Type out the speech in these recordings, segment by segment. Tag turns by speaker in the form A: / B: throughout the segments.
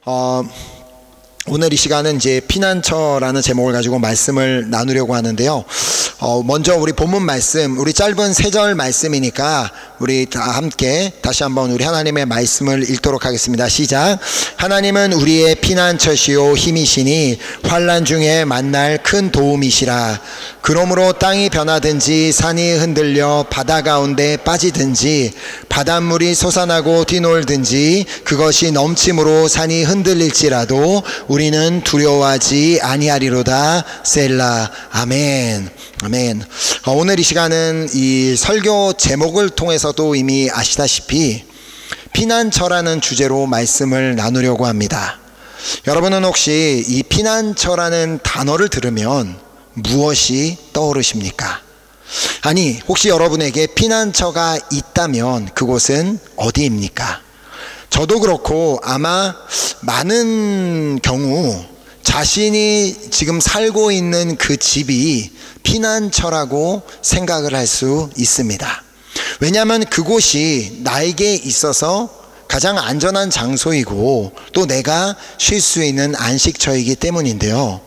A: 오늘 이 시간은 이제 피난처라는 제목을 가지고 말씀을 나누려고 하는데요. 먼저 우리 본문 말씀, 우리 짧은 3절 말씀이니까 우리 다 함께 다시 한번 우리 하나님의 말씀을 읽도록 하겠습니다. 시작. 하나님은 우리의 피난처시요 힘이시니 환난 중에 만날 큰 도움이시라. 그러므로 땅이 변하든지 산이 흔들려 바다 가운데 빠지든지 바닷물이 솟아나고 뛰놀든지 그것이 넘침으로 산이 흔들릴지라도 우리는 두려워하지 아니하리로다. 셀라. 아멘. 아멘. 오늘 이 시간은 이 설교 제목을 통해서도 이미 아시다시피 피난처라는 주제로 말씀을 나누려고 합니다. 여러분은 혹시 이 피난처라는 단어를 들으면 무엇이 떠오르십니까? 아니, 혹시 여러분에게 피난처가 있다면 그곳은 어디입니까? 저도 그렇고 아마 많은 경우 자신이 지금 살고 있는 그 집이 피난처라고 생각을 할 수 있습니다. 왜냐하면 그곳이 나에게 있어서 가장 안전한 장소이고 또 내가 쉴 수 있는 안식처이기 때문인데요.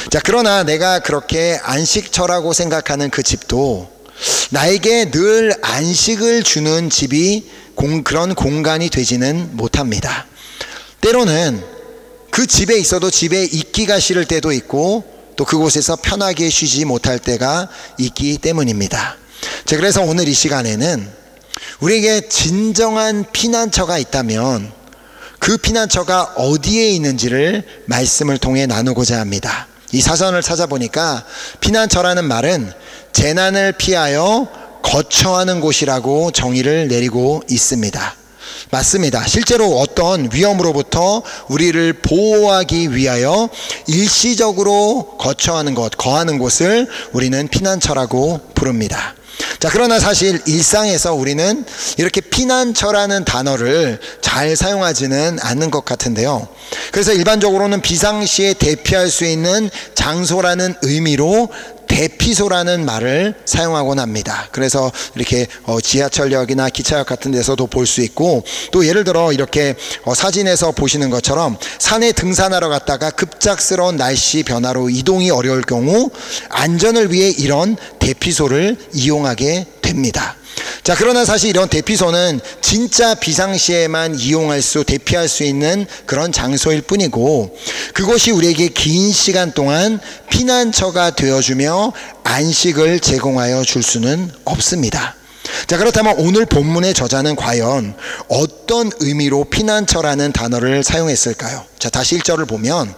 A: 자, 그러나 내가 그렇게 안식처라고 생각하는 그 집도 나에게 늘 안식을 주는 집이 그런 공간이 되지는 못합니다. 때로는 그 집에 있어도 집에 있기가 싫을 때도 있고 또 그곳에서 편하게 쉬지 못할 때가 있기 때문입니다. 자, 그래서 오늘 이 시간에는 우리에게 진정한 피난처가 있다면 그 피난처가 어디에 있는지를 말씀을 통해 나누고자 합니다. 이 사전을 찾아보니까 피난처라는 말은 재난을 피하여 거처하는 곳이라고 정의를 내리고 있습니다. 맞습니다. 실제로 어떤 위험으로부터 우리를 보호하기 위하여 일시적으로 거처하는 것, 거하는 곳을 우리는 피난처라고 부릅니다. 자, 그러나 사실 일상에서 우리는 이렇게 피난처라는 단어를 잘 사용하지는 않는 것 같은데요. 그래서 일반적으로는 비상시에 대피할 수 있는 장소라는 의미로 대피소라는 말을 사용하곤 합니다. 그래서 이렇게 지하철역이나 기차역 같은 데서도 볼 수 있고, 또 예를 들어 이렇게 사진에서 보시는 것처럼 산에 등산하러 갔다가 급작스러운 날씨 변화로 이동이 어려울 경우 안전을 위해 이런 대피소를 이용하게 됩니다. 자, 그러나 사실 이런 대피소는 진짜 비상시에만 대피할 수 있는 그런 장소일 뿐이고, 그곳이 우리에게 긴 시간 동안 피난처가 되어주며 안식을 제공하여 줄 수는 없습니다. 자, 그렇다면 오늘 본문의 저자는 과연 어떤 의미로 피난처라는 단어를 사용했을까요? 자, 다시 1절을 보면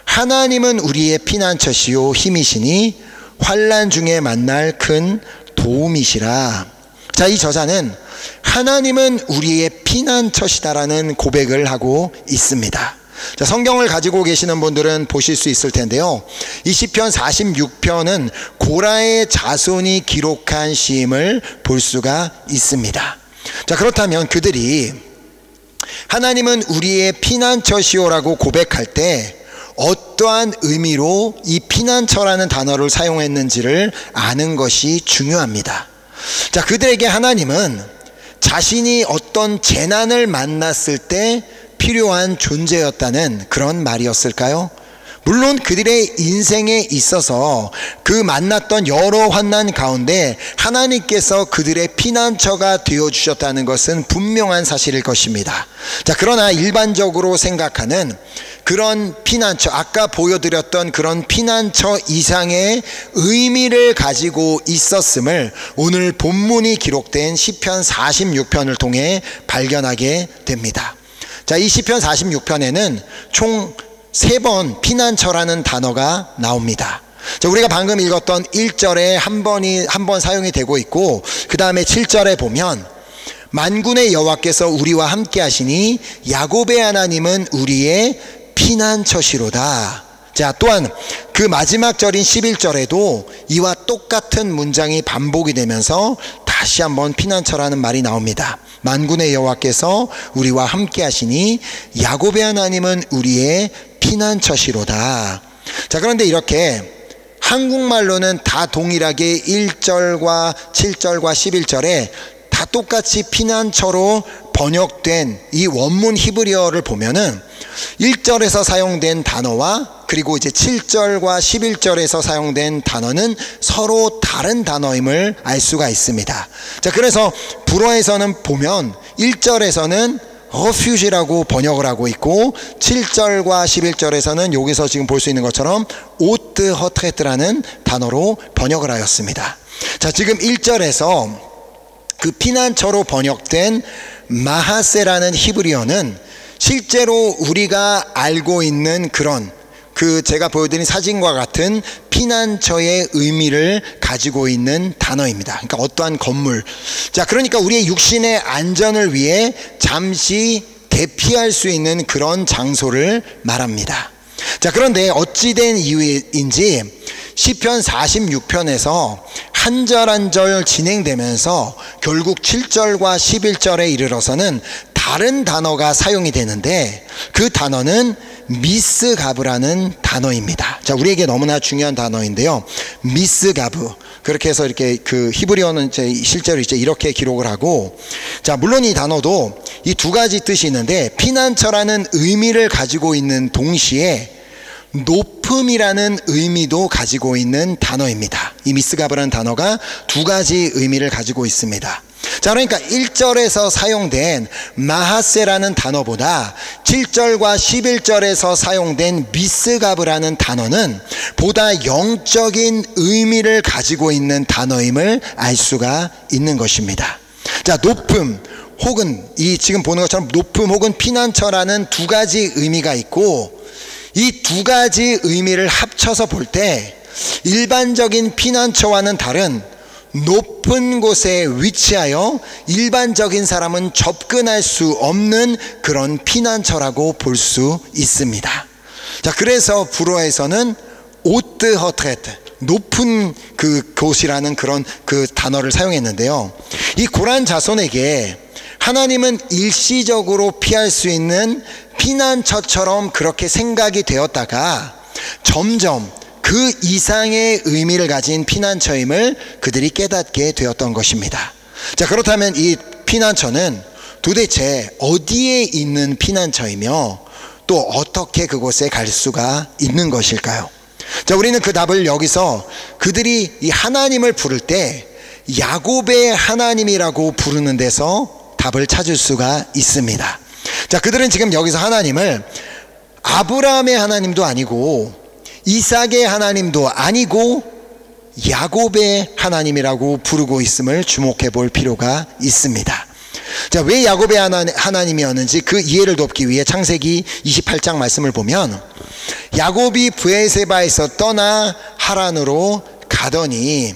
A: 하나님은 우리의 피난처시요 힘이시니 환난 중에 만날 큰 도움이시라. 자, 이 저자는 하나님은 우리의 피난처시다라는 고백을 하고 있습니다. 자, 성경을 가지고 계시는 분들은 보실 수 있을 텐데요. 이 시편 46편은 고라의 자손이 기록한 시임을 볼 수가 있습니다. 자, 그렇다면 그들이 하나님은 우리의 피난처시오라고 고백할 때 어떠한 의미로 이 피난처라는 단어를 사용했는지를 아는 것이 중요합니다. 자, 그들에게 하나님은 자신이 어떤 재난을 만났을 때 필요한 존재였다는 그런 말이었을까요? 물론 그들의 인생에 있어서 그 만났던 여러 환난 가운데 하나님께서 그들의 피난처가 되어주셨다는 것은 분명한 사실일 것입니다. 자, 그러나 일반적으로 생각하는 그런 피난처, 아까 보여드렸던 그런 피난처 이상의 의미를 가지고 있었음을 오늘 본문이 기록된 시편 46편을 통해 발견하게 됩니다. 자, 이 시편 46편에는 총 3번 피난처라는 단어가 나옵니다. 자, 우리가 방금 읽었던 1절에 한 번 사용이 되고 있고, 그 다음에 7절에 보면 만군의 여호와께서 우리와 함께 하시니 야곱의 하나님은 우리의 피난처시로다. 자, 또한 그 마지막 절인 11절에도 이와 똑같은 문장이 반복이 되면서 다시 한번 피난처라는 말이 나옵니다. 만군의 여호와께서 우리와 함께 하시니 야곱의 하나님은 우리의 피난처시로다. 자, 그런데 이렇게 한국말로는 다 동일하게 1절과 7절과 11절에 다 똑같이 피난처로 번역된 이 원문 히브리어를 보면은 1절에서 사용된 단어와 그리고 이제 7절과 11절에서 사용된 단어는 서로 다른 단어임을 알 수가 있습니다. 자, 그래서 불어에서는 보면 1절에서는 refuge라고 번역을 하고 있고 7절과 11절에서는 여기서 지금 볼 수 있는 것처럼 haute retraite라는 단어로 번역을 하였습니다. 자, 지금 1절에서 그 피난처로 번역된 마하세라는 히브리어는 실제로 우리가 알고 있는 그런 그 제가 보여드린 사진과 같은 피난처의 의미를 가지고 있는 단어입니다. 그러니까 어떠한 건물. 자, 그러니까 우리의 육신의 안전을 위해 잠시 대피할 수 있는 그런 장소를 말합니다. 자, 그런데 어찌된 이유인지 시편 46편에서 한 절 한 절 진행되면서 결국 7절과 11절에 이르러서는 다른 단어가 사용이 되는데 그 단어는 미스가브라는 단어입니다. 자, 우리에게 너무나 중요한 단어인데요. 미스가브. 그렇게 해서 이렇게 그 히브리어는 이제 실제로 이제 이렇게 기록을 하고, 자, 물론 이 단어도 이 두 가지 뜻이 있는데 피난처라는 의미를 가지고 있는 동시에 높음이라는 의미도 가지고 있는 단어입니다. 이 미스가브라는 단어가 두 가지 의미를 가지고 있습니다. 자, 그러니까 1절에서 사용된 마하세라는 단어보다 7절과 11절에서 사용된 미스가브라는 단어는 보다 영적인 의미를 가지고 있는 단어임을 알 수가 있는 것입니다. 자, 높음 혹은 이 지금 보는 것처럼 높음 혹은 피난처라는 두 가지 의미가 있고, 이 두 가지 의미를 합쳐서 볼 때 일반적인 피난처와는 다른 높은 곳에 위치하여 일반적인 사람은 접근할 수 없는 그런 피난처라고 볼 수 있습니다. 자, 그래서 불어에서는 haute retraite, 높은 그 곳이라는 그런 그 단어를 사용했는데요. 이 고란 자손에게 하나님은 일시적으로 피할 수 있는 피난처처럼 그렇게 생각이 되었다가 점점 그 이상의 의미를 가진 피난처임을 그들이 깨닫게 되었던 것입니다. 자, 그렇다면 이 피난처는 도대체 어디에 있는 피난처이며 또 어떻게 그곳에 갈 수가 있는 것일까요? 자, 우리는 그 답을 여기서 그들이 이 하나님을 부를 때 야곱의 하나님이라고 부르는 데서 답을 찾을 수가 있습니다. 자, 그들은 지금 여기서 하나님을 아브라함의 하나님도 아니고 이삭의 하나님도 아니고 야곱의 하나님이라고 부르고 있음을 주목해 볼 필요가 있습니다. 자, 왜 야곱의 하나님이었는지 그 이해를 돕기 위해 창세기 28장 말씀을 보면 야곱이 브에세바에서 떠나 하란으로 가더니,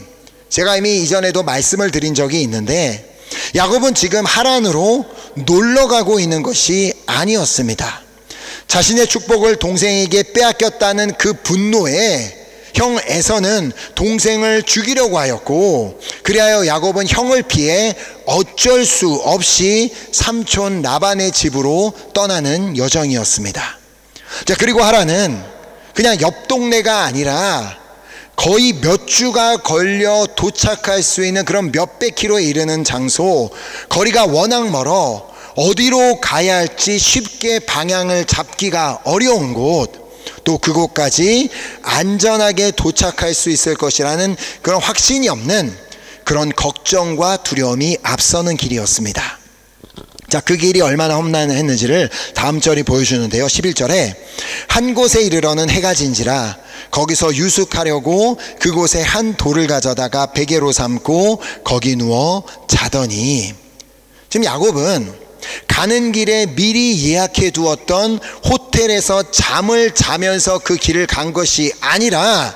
A: 제가 이미 이전에도 말씀을 드린 적이 있는데 야곱은 지금 하란으로 놀러 가고 있는 것이 아니었습니다. 자신의 축복을 동생에게 빼앗겼다는 그 분노에 형 에서는 동생을 죽이려고 하였고, 그리하여 야곱은 형을 피해 어쩔 수 없이 삼촌 라반의 집으로 떠나는 여정이었습니다. 자, 그리고 하란은 그냥 옆 동네가 아니라 거의 몇 주가 걸려 도착할 수 있는 그런 몇백 킬로에 이르는 장소, 거리가 워낙 멀어 어디로 가야 할지 쉽게 방향을 잡기가 어려운 곳, 또 그곳까지 안전하게 도착할 수 있을 것이라는 그런 확신이 없는 그런 걱정과 두려움이 앞서는 길이었습니다. 자, 그 길이 얼마나 험난했는지를 다음 절이 보여주는데요. 11절에 한 곳에 이르러는 해가 진지라 거기서 유숙하려고 그곳에 한 돌을 가져다가 베개로 삼고 거기 누워 자더니, 지금 야곱은 가는 길에 미리 예약해 두었던 호텔에서 잠을 자면서 그 길을 간 것이 아니라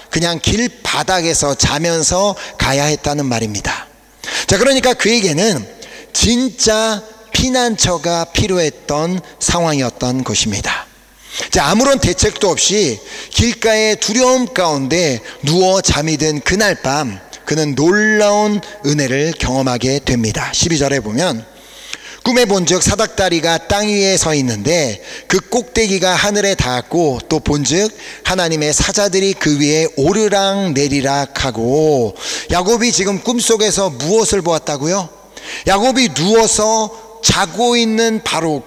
A: 그냥 길바닥에서 자면서 가야 했다는 말입니다. 자, 그러니까 그에게는 진짜 피난처가 필요했던 상황이었던 것입니다. 자, 아무런 대책도 없이 길가의 두려움 가운데 누워 잠이 든 그날 밤 그는 놀라운 은혜를 경험하게 됩니다. 12절에 보면 꿈에 본즉 사닥다리가 땅 위에 서 있는데 그 꼭대기가 하늘에 닿았고, 또 본즉 하나님의 사자들이 그 위에 오르락 내리락 하고. 야곱이 지금 꿈속에서 무엇을 보았다고요? 야곱이 누워서 자고 있는 바로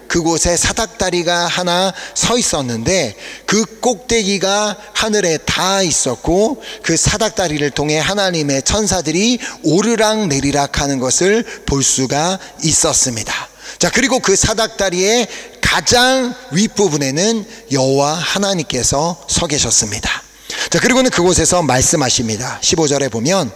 A: 그곳에 사닥다리가 하나 서 있었는데 그 꼭대기가 하늘에 닿아 있었고 그 사닥다리를 통해 하나님의 천사들이 오르락 내리락 하는 것을 볼 수가 있었습니다. 자, 그리고 그 사닥다리의 가장 윗부분에는 여호와 하나님께서 서 계셨습니다. 자, 그리고는 그곳에서 말씀하십니다. 15절에 보면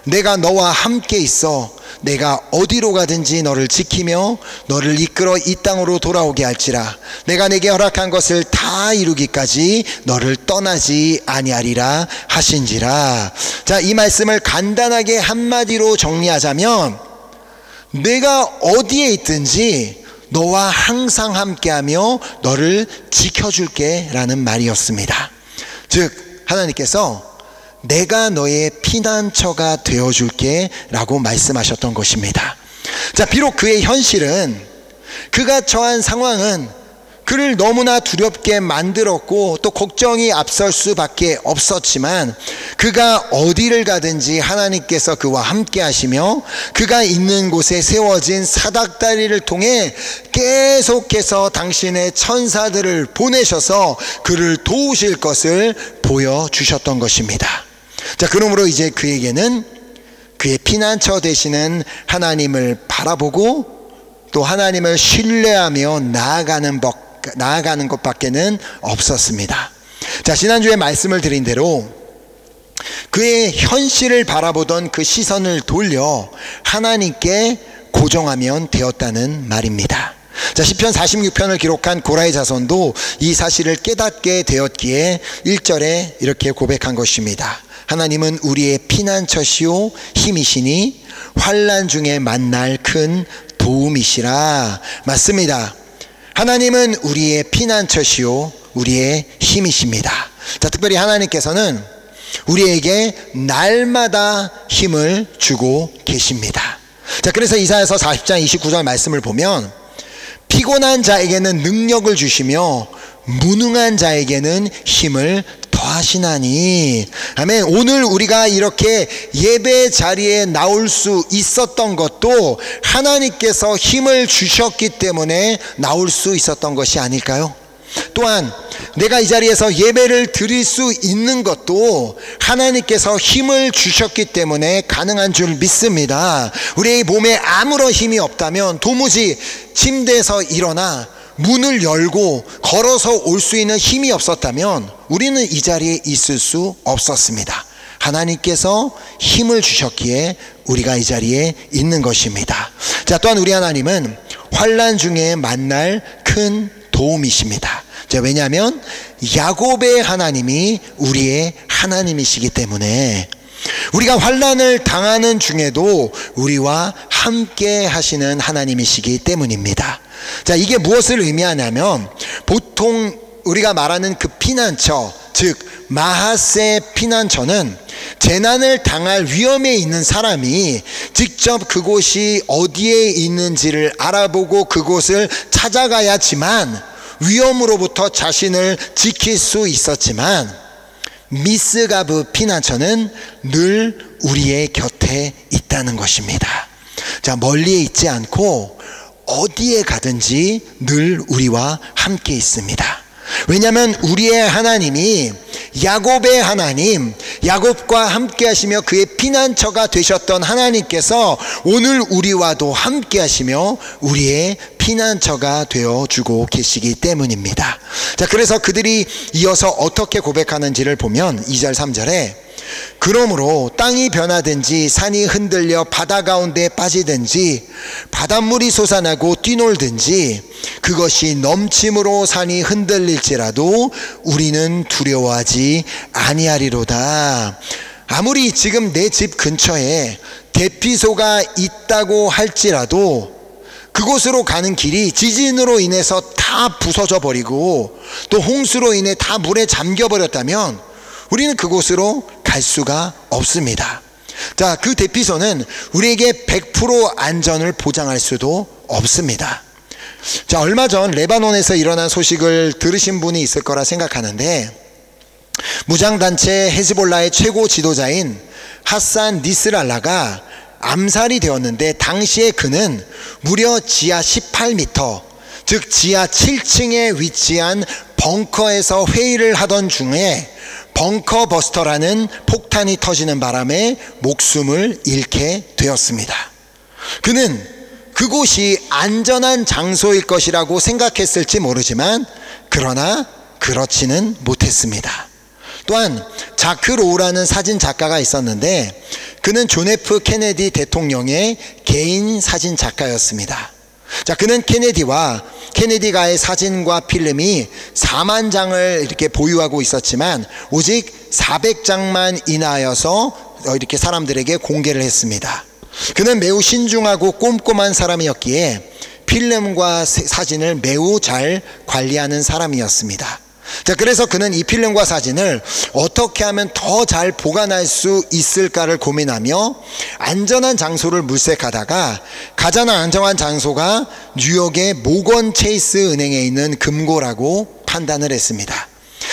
A: 내가 너와 함께 있어 내가 어디로 가든지 너를 지키며 너를 이끌어 이 땅으로 돌아오게 할지라 내가 내게 허락한 것을 다 이루기까지 너를 떠나지 아니하리라 하신지라. 자, 이 말씀을 간단하게 한마디로 정리하자면 내가 어디에 있든지 너와 항상 함께하며 너를 지켜줄게 라는 말이었습니다. 즉 하나님께서 내가 너의 피난처가 되어줄게 라고 말씀하셨던 것입니다. 자, 비록 그의 현실은, 그가 처한 상황은 그를 너무나 두렵게 만들었고 또 걱정이 앞설 수밖에 없었지만 그가 어디를 가든지 하나님께서 그와 함께 하시며 그가 있는 곳에 세워진 사닥다리를 통해 계속해서 당신의 천사들을 보내셔서 그를 도우실 것을 보여주셨던 것입니다. 자, 그러므로 이제 그에게는 그의 피난처 되시는 하나님을 바라보고 또 하나님을 신뢰하며 나아가는 것밖에는 없었습니다. 자, 지난주에 말씀을 드린 대로 그의 현실을 바라보던 그 시선을 돌려 하나님께 고정하면 되었다는 말입니다. 자, 시편 46편을 기록한 고라의 자손도 이 사실을 깨닫게 되었기에 1절에 이렇게 고백한 것입니다. 하나님은 우리의 피난처시오 힘이시니 환난 중에 만날 큰 도움이시라. 맞습니다. 하나님은 우리의 피난처시오 우리의 힘이십니다. 자, 특별히 하나님께서는 우리에게 날마다 힘을 주고 계십니다. 자, 그래서 이사야서 40장 29절 말씀을 보면 피곤한 자에게는 능력을 주시며 무능한 자에게는 힘을 더하시나니. 아멘. 오늘 우리가 이렇게 예배 자리에 나올 수 있었던 것도 하나님께서 힘을 주셨기 때문에 나올 수 있었던 것이 아닐까요? 또한 내가 이 자리에서 예배를 드릴 수 있는 것도 하나님께서 힘을 주셨기 때문에 가능한 줄 믿습니다. 우리의 몸에 아무런 힘이 없다면 도무지 침대에서 일어나 문을 열고 걸어서 올 수 있는 힘이 없었다면 우리는 이 자리에 있을 수 없었습니다. 하나님께서 힘을 주셨기에 우리가 이 자리에 있는 것입니다. 자, 또한 우리 하나님은 환난 중에 만날 큰 도움이십니다. 자, 왜냐하면 야곱의 하나님이 우리의 하나님이시기 때문에 우리가 환난을 당하는 중에도 우리와 함께 하시는 하나님이시기 때문입니다. 자, 이게 무엇을 의미하냐면 보통 우리가 말하는 그 피난처, 즉 마하세 피난처는 재난을 당할 위험에 있는 사람이 직접 그곳이 어디에 있는지를 알아보고 그곳을 찾아가야지만 위험으로부터 자신을 지킬 수 있었지만 미스가브 피난처는 늘 우리의 곁에 있다는 것입니다. 자, 멀리에 있지 않고 어디에 가든지 늘 우리와 함께 있습니다. 왜냐하면 우리의 하나님이 야곱의 하나님, 야곱과 함께 하시며 그의 피난처가 되셨던 하나님께서 오늘 우리와도 함께 하시며 우리의 피난처가 되어주고 계시기 때문입니다. 자, 그래서 그들이 이어서 어떻게 고백하는지를 보면 2절 3절에 그러므로 땅이 변하든지 산이 흔들려 바다 가운데 빠지든지 바닷물이 솟아나고 뛰놀든지 그것이 넘침으로 산이 흔들릴지라도 우리는 두려워하지 아니하리로다. 아무리 지금 내 집 근처에 대피소가 있다고 할지라도 그곳으로 가는 길이 지진으로 인해서 다 부서져 버리고 또 홍수로 인해 다 물에 잠겨 버렸다면 우리는 그곳으로 갈 수가 없습니다. 자, 그 대피소는 우리에게 100% 안전을 보장할 수도 없습니다. 자, 얼마 전 레바논에서 일어난 소식을 들으신 분이 있을 거라 생각하는데 무장단체 헤즈볼라의 최고 지도자인 하산 니스랄라가 암살이 되었는데 당시에 그는 무려 지하 18m, 즉 지하 7층에 위치한 벙커에서 회의를 하던 중에 벙커 버스터라는 폭탄이 터지는 바람에 목숨을 잃게 되었습니다. 그는 그곳이 안전한 장소일 것이라고 생각했을지 모르지만 그러나 그렇지는 못했습니다. 또한 자크 로우라는 사진 작가가 있었는데 그는 존 F 케네디 대통령의 개인 사진 작가였습니다. 자, 그는 케네디가의 사진과 필름이 4만 장을 이렇게 보유하고 있었지만 오직 400장만 인하여서 이렇게 사람들에게 공개를 했습니다. 그는 매우 신중하고 꼼꼼한 사람이었기에 필름과 사진을 매우 잘 관리하는 사람이었습니다. 자, 그래서 그는 이 필름과 사진을 어떻게 하면 더 잘 보관할 수 있을까를 고민하며 안전한 장소를 물색하다가 가장 안전한 장소가 뉴욕의 모건 체이스 은행에 있는 금고라고 판단을 했습니다.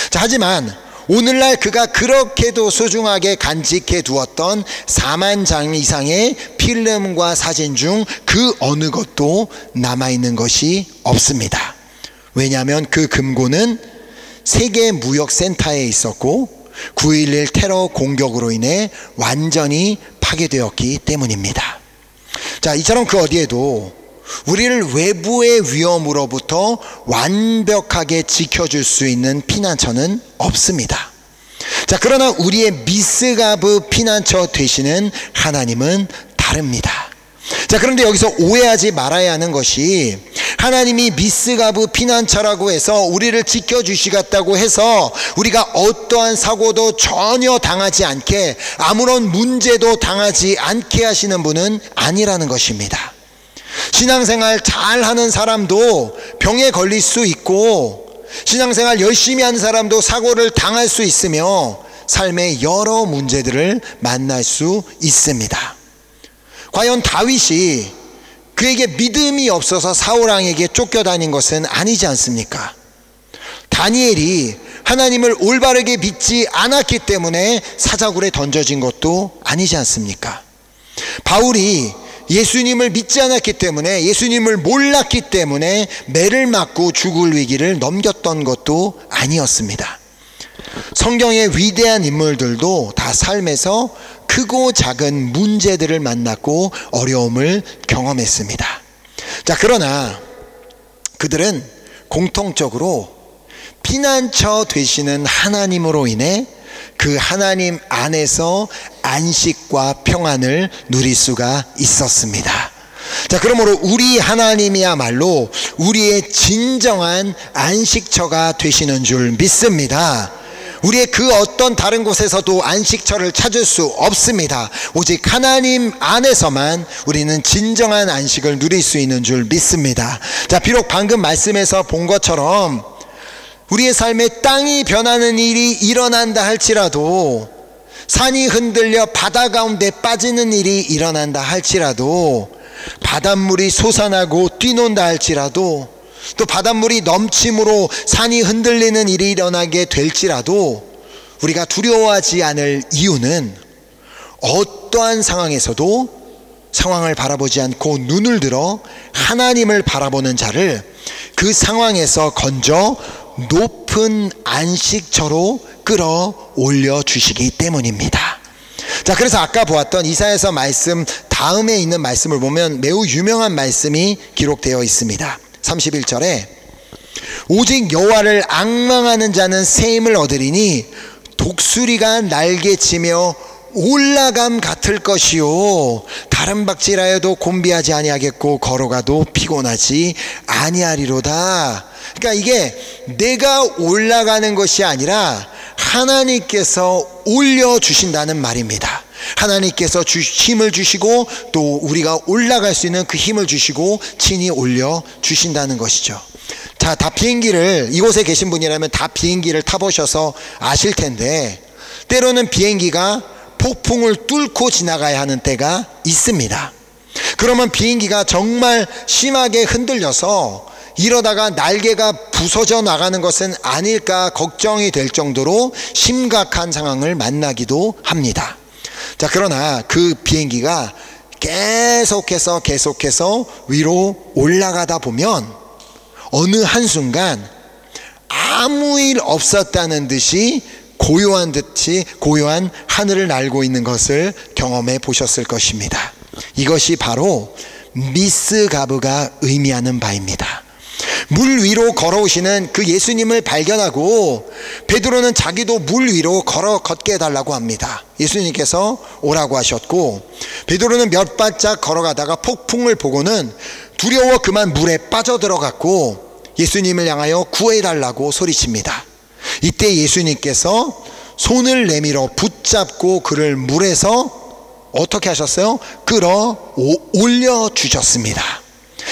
A: 자, 하지만 오늘날 그가 그렇게도 소중하게 간직해 두었던 4만 장 이상의 필름과 사진 중 그 어느 것도 남아있는 것이 없습니다. 왜냐하면 그 금고는 세계무역센터에 있었고 9.11 테러 공격으로 인해 완전히 파괴되었기 때문입니다. 자, 이처럼 그 어디에도 우리를 외부의 위험으로부터 완벽하게 지켜줄 수 있는 피난처는 없습니다. 자, 그러나 우리의 미스가브 피난처 되시는 하나님은 다릅니다. 자, 그런데 여기서 오해하지 말아야 하는 것이 하나님이 미스가브 피난처라고 해서 우리를 지켜주시겠다고 해서 우리가 어떠한 사고도 전혀 당하지 않게 아무런 문제도 당하지 않게 하시는 분은 아니라는 것입니다. 신앙생활 잘하는 사람도 병에 걸릴 수 있고 신앙생활 열심히 하는 사람도 사고를 당할 수 있으며 삶의 여러 문제들을 만날 수 있습니다. 과연 다윗이 그에게 믿음이 없어서 사울왕에게 쫓겨다닌 것은 아니지 않습니까? 다니엘이 하나님을 올바르게 믿지 않았기 때문에 사자굴에 던져진 것도 아니지 않습니까? 바울이 예수님을 믿지 않았기 때문에 예수님을 몰랐기 때문에 매를 맞고 죽을 위기를 넘겼던 것도 아니었습니다. 성경의 위대한 인물들도 다 삶에서 크고 작은 문제들을 만났고 어려움을 경험했습니다. 자, 그러나 그들은 공통적으로 피난처 되시는 하나님으로 인해 그 하나님 안에서 안식과 평안을 누릴 수가 있었습니다. 자, 그러므로 우리 하나님이야말로 우리의 진정한 안식처가 되시는 줄 믿습니다. 우리의 그 어떤 다른 곳에서도 안식처를 찾을 수 없습니다. 오직 하나님 안에서만 우리는 진정한 안식을 누릴 수 있는 줄 믿습니다. 자, 비록 방금 말씀에서 본 것처럼 우리의 삶에 땅이 변하는 일이 일어난다 할지라도, 산이 흔들려 바다 가운데 빠지는 일이 일어난다 할지라도, 바닷물이 솟아나고 뛰논다 할지라도, 또 바닷물이 넘침으로 산이 흔들리는 일이 일어나게 될지라도 우리가 두려워하지 않을 이유는 어떠한 상황에서도 상황을 바라보지 않고 눈을 들어 하나님을 바라보는 자를 그 상황에서 건져 높은 안식처로 끌어올려 주시기 때문입니다. 자, 그래서 아까 보았던 이사야서 말씀 다음에 있는 말씀을 보면 매우 유명한 말씀이 기록되어 있습니다. 31절에 오직 여호와를 앙망하는 자는 새 힘을 얻으리니 독수리가 날개치며 올라감 같을 것이요 다른 박질하여도 곤비하지 아니하겠고 걸어가도 피곤하지 아니하리로다. 그러니까 이게 내가 올라가는 것이 아니라 하나님께서 올려주신다는 말입니다. 하나님께서 힘을 주시고 또 우리가 올라갈 수 있는 그 힘을 주시고 친히 올려주신다는 것이죠. 자, 다 비행기를, 이곳에 계신 분이라면 다 비행기를 타보셔서 아실 텐데 때로는 비행기가 폭풍을 뚫고 지나가야 하는 때가 있습니다. 그러면 비행기가 정말 심하게 흔들려서 이러다가 날개가 부서져 나가는 것은 아닐까 걱정이 될 정도로 심각한 상황을 만나기도 합니다. 자, 그러나 그 비행기가 계속해서 위로 올라가다 보면 어느 한순간 아무 일 없었다는 듯이 고요한 하늘을 날고 있는 것을 경험해 보셨을 것입니다. 이것이 바로 미스가브가 의미하는 바입니다. 물 위로 걸어오시는 그 예수님을 발견하고 베드로는 자기도 물 위로 걷게 해달라고 합니다. 예수님께서 오라고 하셨고, 베드로는 몇 발짝 걸어가다가 폭풍을 보고는 두려워 그만 물에 빠져들어갔고 예수님을 향하여 구해달라고 소리칩니다. 이때 예수님께서 손을 내밀어 붙잡고 그를 물에서 어떻게 하셨어요? 끌어 올려주셨습니다.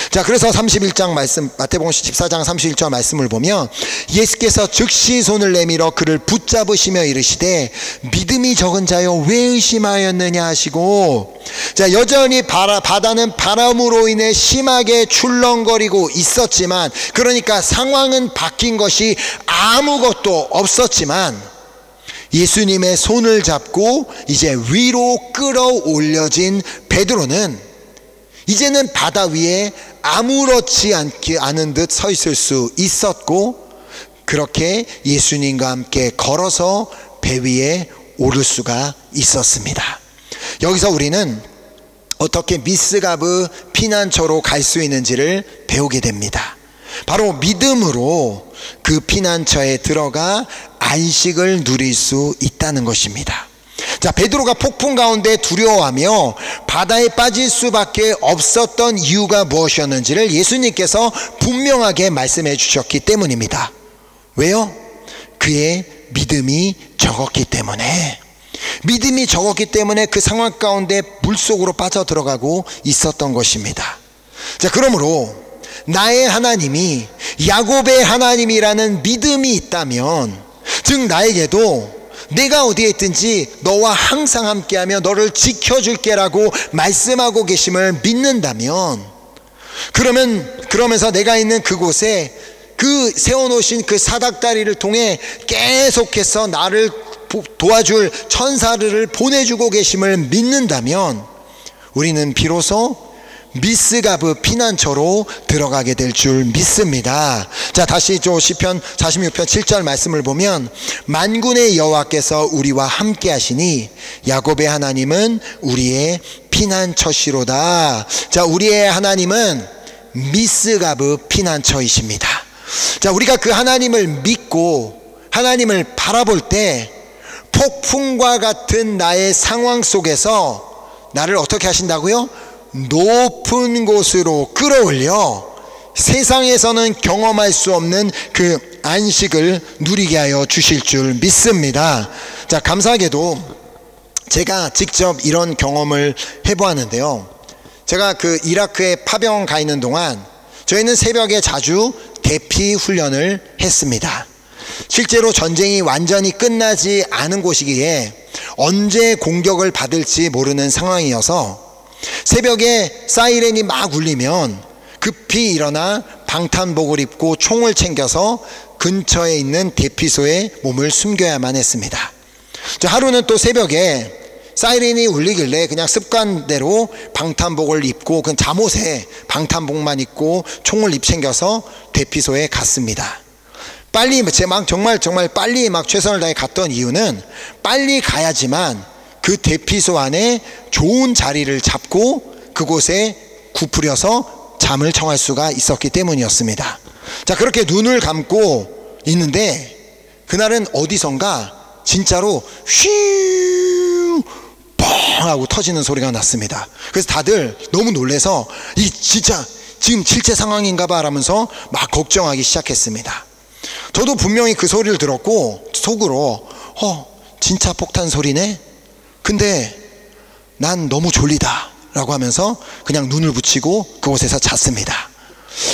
A: 자, 그래서 31장 말씀, 마태복음 14장 31절 말씀을 보면 예수께서 즉시 손을 내밀어 그를 붙잡으시며 이르시되 믿음이 적은 자여 왜 의심하였느냐 하시고, 자, 여전히 바다는 바람으로 인해 심하게 출렁거리고 있었지만, 그러니까 상황은 바뀐 것이 아무것도 없었지만 예수님의 손을 잡고 이제 위로 끌어올려진 베드로는 이제는 바다 위에 아무렇지 않은 듯 서 있을 수 있었고, 그렇게 예수님과 함께 걸어서 배 위에 오를 수가 있었습니다. 여기서 우리는 어떻게 미스가브 피난처로 갈 수 있는지를 배우게 됩니다. 바로 믿음으로 그 피난처에 들어가 안식을 누릴 수 있다는 것입니다. 자, 베드로가 폭풍 가운데 두려워하며 바다에 빠질 수밖에 없었던 이유가 무엇이었는지를 예수님께서 분명하게 말씀해 주셨기 때문입니다. 왜요? 그의 믿음이 적었기 때문에. 믿음이 적었기 때문에 그 상황 가운데 물속으로 빠져들어가고 있었던 것입니다. 자, 그러므로 나의 하나님이 야곱의 하나님이라는 믿음이 있다면, 즉 나에게도 내가 어디에 있든지 너와 항상 함께하며 너를 지켜줄게라고 말씀하고 계심을 믿는다면, 그러면서 내가 있는 그곳에 그 세워놓으신 그 사닥다리를 통해 계속해서 나를 도와줄 천사를 보내주고 계심을 믿는다면 우리는 비로소 미스가브 피난처로 들어가게 될 줄 믿습니다. 자, 다시 시편 46편 7절 말씀을 보면 만군의 여호와께서 우리와 함께 하시니 야곱의 하나님은 우리의 피난처시로다. 자, 우리의 하나님은 미스가브 피난처이십니다. 자, 우리가 그 하나님을 믿고 하나님을 바라볼 때 폭풍과 같은 나의 상황 속에서 나를 어떻게 하신다고요? 높은 곳으로 끌어올려 세상에서는 경험할 수 없는 그 안식을 누리게 하여 주실 줄 믿습니다. 자, 감사하게도 제가 직접 이런 경험을 해보았는데요. 제가 그 이라크에 파병 가 있는 동안 저희는 새벽에 자주 대피 훈련을 했습니다. 실제로 전쟁이 완전히 끝나지 않은 곳이기에 언제 공격을 받을지 모르는 상황이어서 새벽에 사이렌이 막 울리면 급히 일어나 방탄복을 입고 총을 챙겨서 근처에 있는 대피소에 몸을 숨겨야만 했습니다. 하루는 또 새벽에 사이렌이 울리길래 그냥 습관대로 방탄복을 입고 그냥 잠옷에 방탄복만 입고 총을 챙겨서 대피소에 갔습니다. 빨리 정말 빨리 최선을 다해 갔던 이유는 빨리 가야지만 그 대피소 안에 좋은 자리를 잡고 그곳에 굽으려서 잠을 청할 수가 있었기 때문이었습니다. 자, 그렇게 눈을 감고 있는데 그날은 어디선가 진짜로 휘 뻥 하고 터지는 소리가 났습니다. 그래서 다들 너무 놀라서 이 진짜 지금 실제 상황인가 봐 라면서 막 걱정하기 시작했습니다. 저도 분명히 그 소리를 들었고 속으로 진짜 폭탄 소리네? 근데 난 너무 졸리다 라고 하면서 그냥 눈을 붙이고 그곳에서 잤습니다.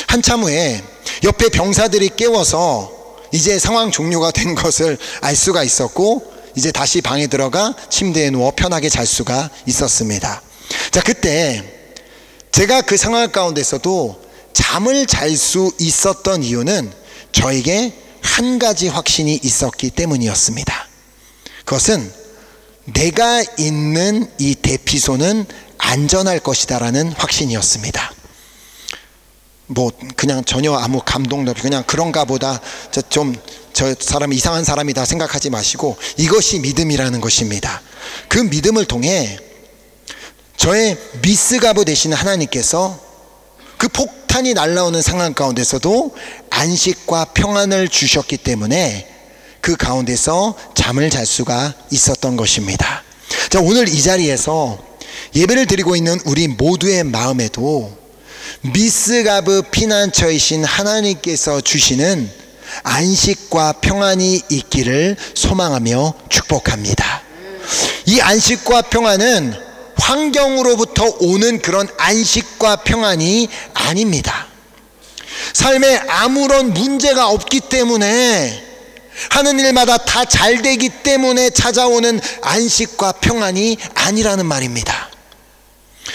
A: 한참 후에 옆에 병사들이 깨워서 이제 상황 종료가 된 것을 알 수가 있었고 이제 다시 방에 들어가 침대에 누워 편하게 잘 수가 있었습니다. 자, 그때 제가 그 상황 가운데서도 잠을 잘 수 있었던 이유는 저에게 한 가지 확신이 있었기 때문이었습니다. 그것은 내가 있는 이 대피소는 안전할 것이다라는 확신이었습니다. 뭐 그냥 전혀 아무 감동도 없이 그냥 그런가 보다, 저 사람이 이상한 사람이다 생각하지 마시고 이것이 믿음이라는 것입니다. 그 믿음을 통해 저의 미스가브 되시는 하나님께서 그 폭탄이 날아오는 상황 가운데서도 안식과 평안을 주셨기 때문에 그 가운데서 잠을 잘 수가 있었던 것입니다. 자, 오늘 이 자리에서 예배를 드리고 있는 우리 모두의 마음에도 미스가브 피난처이신 하나님께서 주시는 안식과 평안이 있기를 소망하며 축복합니다. 이 안식과 평안은 환경으로부터 오는 그런 안식과 평안이 아닙니다. 삶에 아무런 문제가 없기 때문에, 하는 일마다 다 잘 되기 때문에 찾아오는 안식과 평안이 아니라는 말입니다.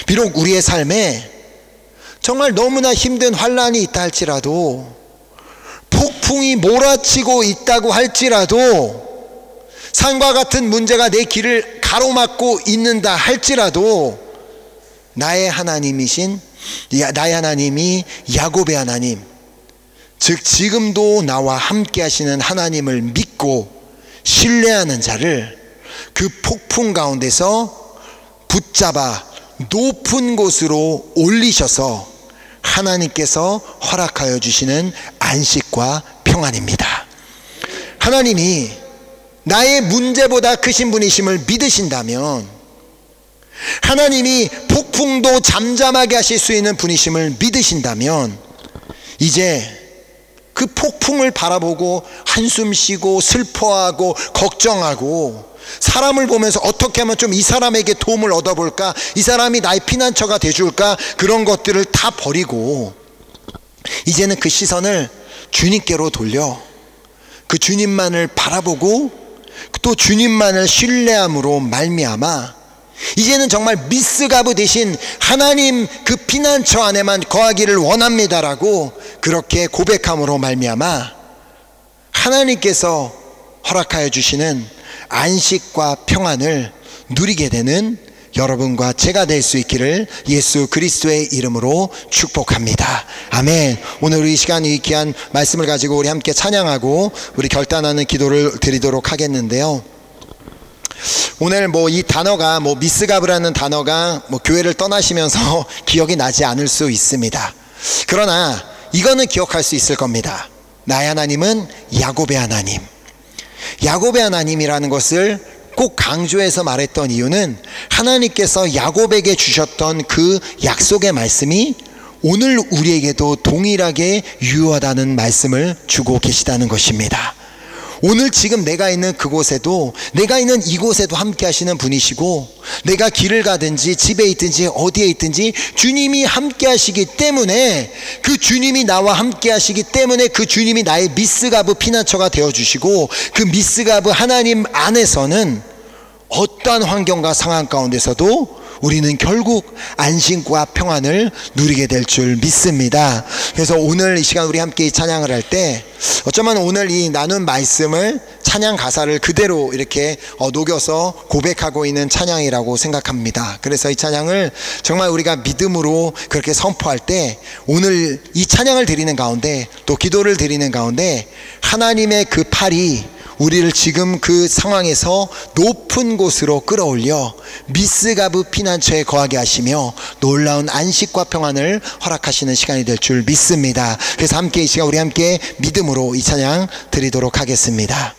A: 비록 우리의 삶에 정말 너무나 힘든 환란이 있다 할지라도, 폭풍이 몰아치고 있다고 할지라도, 산과 같은 문제가 내 길을 가로막고 있는다 할지라도, 나의 하나님이 야곱의 하나님, 즉 지금도 나와 함께 하시는 하나님을 믿고 신뢰하는 자를 그 폭풍 가운데서 붙잡아 높은 곳으로 올리셔서 하나님께서 허락하여 주시는 안식과 평안입니다. 하나님이 나의 문제보다 크신 분이심을 믿으신다면, 하나님이 폭풍도 잠잠하게 하실 수 있는 분이심을 믿으신다면, 이제 그 폭풍을 바라보고 한숨 쉬고 슬퍼하고 걱정하고, 사람을 보면서 어떻게 하면 좀 이 사람에게 도움을 얻어볼까, 이 사람이 나의 피난처가 돼줄까, 그런 것들을 다 버리고 이제는 그 시선을 주님께로 돌려 그 주님만을 바라보고 또 주님만을 신뢰함으로 말미암아 이제는 정말 미스가브 대신 하나님 그 피난처 안에만 거하기를 원합니다라고 그렇게 고백함으로 말미암아 하나님께서 허락하여 주시는 안식과 평안을 누리게 되는 여러분과 제가 될 수 있기를 예수 그리스도의 이름으로 축복합니다. 아멘. 오늘 우리 시간 이 귀한 말씀을 가지고 우리 함께 찬양하고 우리 결단하는 기도를 드리도록 하겠는데요. 오늘 이 단어가 미스가브라는 단어가 교회를 떠나시면서 기억이 나지 않을 수 있습니다. 그러나 이거는 기억할 수 있을 겁니다. 나의 하나님은 야곱의 하나님. 야곱의 하나님이라는 것을 꼭 강조해서 말했던 이유는 하나님께서 야곱에게 주셨던 그 약속의 말씀이 오늘 우리에게도 동일하게 유효하다는 말씀을 주고 계시다는 것입니다. 오늘 지금 내가 있는 그곳에도, 내가 있는 이곳에도 함께 하시는 분이시고, 내가 길을 가든지 집에 있든지 어디에 있든지 주님이 함께 하시기 때문에, 그 주님이 나와 함께 하시기 때문에 그 주님이 나의 미스가브 피난처가 되어주시고, 그 미스가브 하나님 안에서는 어떠한 환경과 상황 가운데서도 우리는 결국 안식과 평안을 누리게 될 줄 믿습니다. 그래서 오늘 이 시간 우리 함께 찬양을 할 때 어쩌면 오늘 이 나눈 말씀을 찬양 가사를 그대로 이렇게 녹여서 고백하고 있는 찬양이라고 생각합니다. 그래서 이 찬양을 정말 우리가 믿음으로 그렇게 선포할 때, 오늘 이 찬양을 드리는 가운데 또 기도를 드리는 가운데 하나님의 그 팔이 우리를 지금 그 상황에서 높은 곳으로 끌어올려 미스가브 피난처에 거하게 하시며 놀라운 안식과 평안을 허락하시는 시간이 될 줄 믿습니다. 그래서 함께 이 시간 우리 함께 믿음으로 이 찬양 드리도록 하겠습니다.